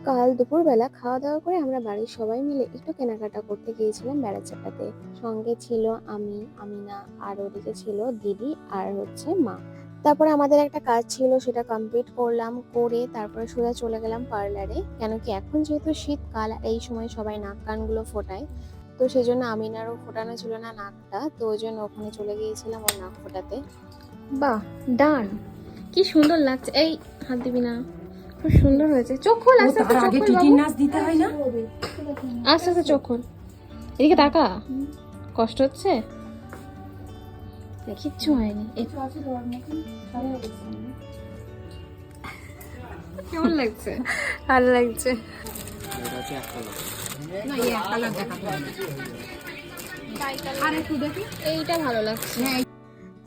কাল দুপুরবেলা খাওয়া দাওয়া করে আমরা বাড়ির সবাই মিলে একটু কেনাকাটা করতে গিয়েছিলাম বেড়াচাঁপাতে। সঙ্গে ছিল আমি, আমিনা, আর ওদিকে ছিল দিদি আর মা। তারপরে আমাদের একটা কাজ ছিল, সেটা কমপ্লিট করলাম, করে তারপরে সোজা চলে গেলাম পার্লারে। কেন কি এখন যেহেতু শীতকাল আর এই সময় সবাই নাক কানগুলো ফোটায়, তো সেই জন্য আমিনারও ফোটানো ছিল না নাকটা, তো ওই জন্য ওখানে চলে গিয়েছিলাম ওর নাক ফোটাতে। বাহ, ডান। কি সুন্দর লাগছে। এই হাত দিবি না, খুব সুন্দর হয়েছে। চোখ খোল, আস্তে আস্তে চোখ খোল বাবু। নাচ দিতে হয় না, আস্তে আস্তে চোখ খোল। এদিকে তাকা। কষ্ট হচ্ছে? কিচ্ছু হয়নি। কেমন লাগছে? ভালো লাগছে। এইটা ভালো লাগছে।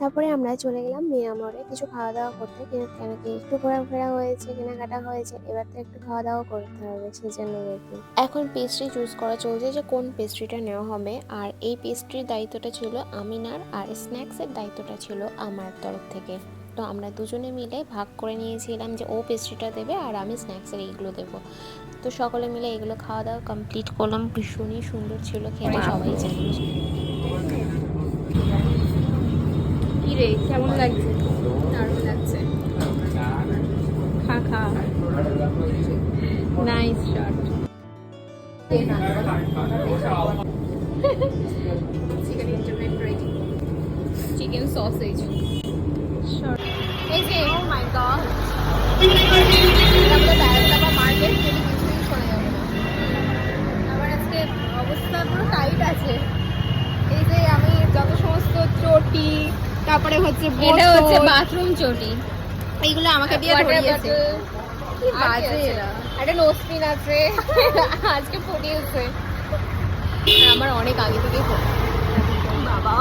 তারপরে আমরা চলে গেলাম মিয়ামরে কিছু খাওয়া দাওয়া করতে। কেন কি একটু ঘোরাফেরা হয়েছে, কেনাকাটা হয়েছে, এবার তো একটু খাওয়া দাওয়া করতে হবে, সেজন্য আর কি। এখন পেস্ট্রি চুজ করা চলছে যে কোন পেস্ট্রিটা নেওয়া হবে। আর এই পেস্ট্রির দায়িত্বটা ছিল আমিনার, আর স্ন্যাক্সের দায়িত্বটা ছিল আমার তরফ থেকে। তো আমরা দুজনে মিলে ভাগ করে নিয়েছিলাম যে ও পেস্ট্রিটা দেবে আর আমি স্ন্যাক্সের এইগুলো দেবো। তো সকলে মিলে এগুলো খাওয়া দাওয়া কমপ্লিট করলাম। ভীষণই সুন্দর ছিল খেতে, সবাই জানি। কি রে, কেমন লাগছে? দারুণ লাগছে। খা খা। Nice shot. Chicken internet ready. Chicken sausage. এই যে, ও মাই গড। এটা বলে বেড়াচাঁপা মার্কেট, যদি কিছুই শোনা যাবে না। আমার আজকে অবস্থা পুরো টাইট আছে। এই যে আমি যত সমস্ত চটি, তারপরে এটা হচ্ছে বাথরুম চটি, এইগুলো আমাকে দিয়ে ধরিয়েছে। কি বাজে এরা। একটা নোসপিন আছে আজকে ফুটিয়েছে, আমার অনেক আগে থেকেই বাবা।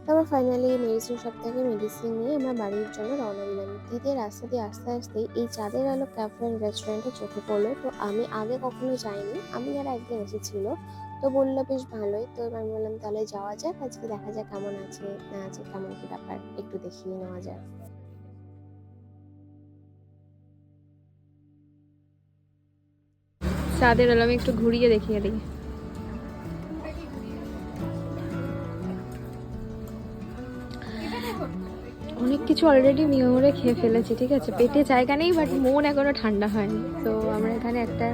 তারপর ফাইনালি মেডিসিন শপ থেকে মেডিসিন নিয়ে আমরা বাড়ির জন্য রওনা দিলাম। দিদির রাস্তা দিয়ে আস্তে আস্তেই এই চাঁদের আলো ক্যাফে অ্যান্ড রেস্টুরেন্টে চোখে পড়লো। তো আমি আগে কখনো যাইনি, আমি আর একদিন এসেছিল, তো বললো বেশ ভালোই। তো আমি বললাম তাহলে যাওয়া যাক, আজকে দেখা যাক কেমন আছে না আছে, কেমন কি ব্যাপার একটু দেখিয়ে নেওয়া যাক। চাঁদের আলো আমি একটু ঘুরিয়ে দেখিয়ে দিই। অনেক কিছু অলরেডি মিয়রে খেয়ে ফেলেছি, ঠিক আছে, পেটে জায়গা নেই, বাট মন এখনো ঠান্ডা হয়নি। তো আমরা এখানে একটা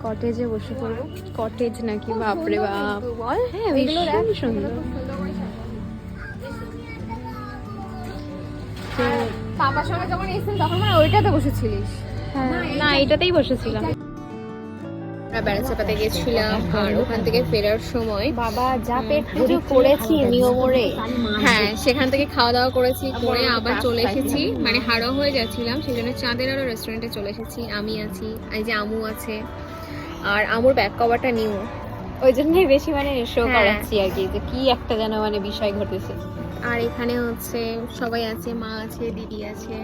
কটেজে বসে পড়বো। কটেজ নাকি, বাপরে বাপ, বল। হ্যাঁ, ভীষণ সুন্দর। পাপার সঙ্গে যখন এসেছিস তখন মানে ওইটাতে বসেছিলিস? হ্যাঁ, না এটাতেই বসেছিলাম। আমরা বেড়াচাঁপাতে গেছিলাম, আর ওখান থেকে ফেরার সময় বাবা যা পেট পুজো করেছি মিয়মরে। হ্যাঁ, সেখান থেকে খাওয়া দাওয়া করেছি, করে আবার চলে এসেছি, মানে হাওড়া হয়ে যাচ্ছিলাম, সেই জন্য চাঁদের আলো রেস্টুরেন্টে চলে এসেছি। আমি আছি, এই যে আমু আছে, আর আমুর ব্যাক কভারটা নিউ, ওই জন্যই বেশি মানে শো করাচ্ছি আর কি, যে কি একটা যেন মানে বিষয় ঘটেছে। আর এখানে হচ্ছে সবাই আছে, মা আছে, দিদি আছে।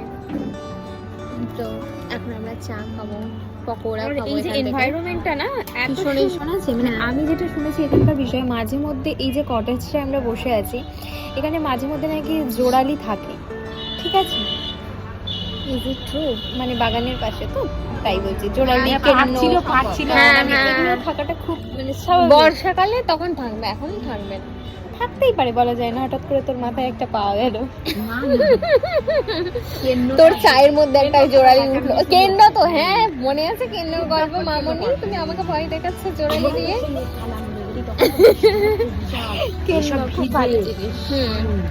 তো এখন আমরা চা খাবো, পকোড়া খাবো। এই যে এনভায়রনমেন্টটা না এত শোনাচ্ছে, মানে আমি যেটা শুনেছি এখানকার বিষয়, মাঝে মধ্যে এই যে কটেজটা আমরা বসে আছি, এখানে মাঝে মধ্যে নাকি জোড়ালি থাকে, ঠিক আছে? Is it true? মানে বাগানের পাশে তো, তাই বলছি। জোড়ালি ছিল, এগুলো থাকাটা খুব মানে বর্ষাকালে তখন থাকবে, এখন থাকবে না। থাকতেই পারে, বলা যায় না, হঠাৎ করে তোর মাথায় একটা পাওয়া গেল, তোর চায়ের মধ্যে একটা জোড়ালি উঠলো। কেন্দ্র তো, হ্যাঁ মনে আছে কেন্দ্রর গল্প, মামনি তুমি আমাকে ভয় দেখাচ্ছ জোড়ালি দিয়ে।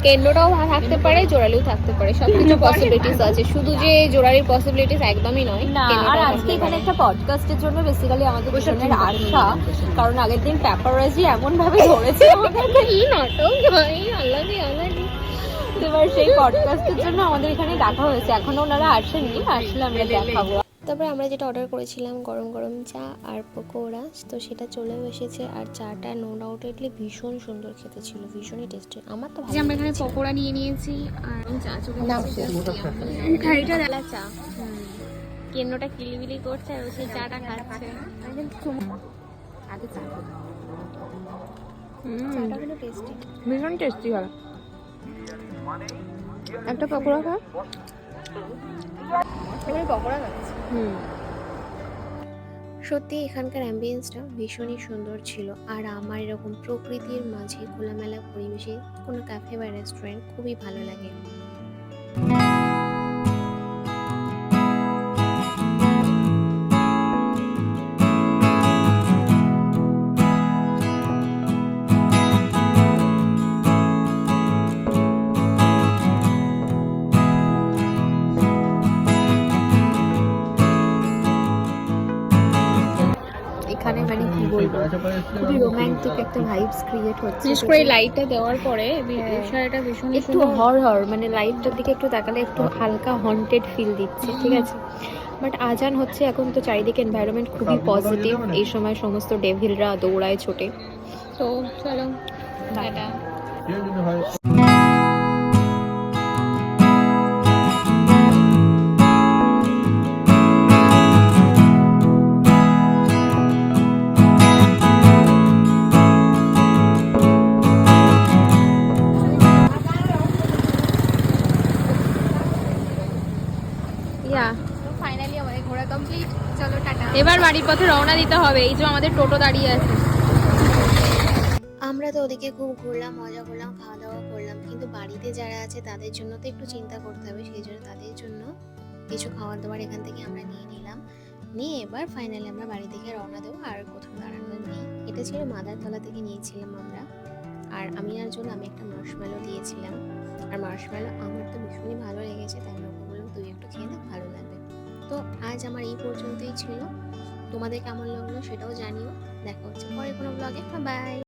কেন্দ্রটাও থাকতে পারে, জোড়ালিও থাকতে পারে, সবকিছু পসিবিলিটিস আছে, শুধু যে জোড়ালির পসিবিলিটিস একদমই নয়। আর আজকে এখানে একটা পডকাস্টের জন্য বেসিক্যালি আমাদের দুজনের আসা, কারণ আগের দিন পেপারাজি এমন ভাবে ধরেছে আমাদেরকে, কি নাটক ভাই, আল্লাহি আল্লাহি। এবার সেই পডকাস্টের জন্য আমাদের এখানে ডাকা হয়েছে, এখনো ওনারা আসেনি, আসলে আমরা দেখাবো। তারপরে আমরা যেটা অর্ডার করেছিলাম গরম গরম চা আর পকোড়া, তো সেটা চলেও এসেছে। আর চাটা নো ডাউটেডলি ভীষণ সুন্দর খেতে ছিল, ভীষণই টেস্টি, আমার তো ভালো। আমরা এখানে পকোড়া নিয়ে নিয়েছি আর চা চলে খাইটা ডালা চা। কেন্নটা কিলিবিলি করছে আর সেই চাটা খাচ্ছে। আগে চা চাটা হলো টেস্টি, ভীষণ টেস্টি হয়। একটা পকোড়া খা। এখানে পকোড়া খাচ্ছি। সত্যি এখানকার অ্যাম্বিয়েন্সটা ভীষণই সুন্দর ছিল। আর আমার এরকম প্রকৃতির মাঝে খোলামেলা পরিবেশে কোনো ক্যাফে বা রেস্টুরেন্ট খুবই ভালো লাগে। এখানে মানে কি বলবো, খুবই রোমান্টিক একটা ভাইবস ক্রিয়েট হচ্ছে। বিশেষ করে লাইটটা দেওয়ার পরে বিষয়টা ভীষণ একটু হরর, মানে লাইটটার দিকে একটু তাকালে একটু হালকা হন্টেড ফিল দিচ্ছে, ঠিক আছে। বাট আজান হচ্ছে এখন, তো চারিদিকে এনভায়রনমেন্ট খুবই পজিটিভ। এই সময় সমস্ত ডেভিলরা দৌড়ায় ছোটে। তো চলো টাটা। ফাইনালি আমাদের ঘোরা কমপ্লিট। চলো টাটা। এবার বাড়ির পথে রওনা দিতে হবে। এই যে আমাদের টোটো দাঁড়িয়ে আছে। আমরা তো ওদিকে খুব ঘুরলাম, মজা করলাম, খাওয়া দাওয়া করলাম, কিন্তু বাড়িতে যারা আছে তাদের জন্য তো একটু চিন্তা করতে হবে। সেই জন্য তাদের জন্য কিছু খাবার দাবার এখান থেকে আমরা নিয়ে নিলাম। নিয়ে এবার ফাইনালি আমরা বাড়ি থেকে রওনা দেবো। আর কোথাও দাঁড়ানোর নেই। এটা ছিল মাদারতলা থেকে নিয়েছিলাম আমরা। আর আমিনার জন্য আমি একটা মার্শমেলো দিয়েছিলাম। আর মার্শমেলো আমার তো ভীষণই ভালো লেগেছে, তাই আমি ওকে বললাম তুই একটু খেয়ে দেখ, ভালো লাগবে। তো আজ আমার এই পর্যন্তই ছিল। তোমাদের কেমন লাগলো সেটাও জানিও। দেখা হচ্ছে পরে কোনো ব্লগে। বাই।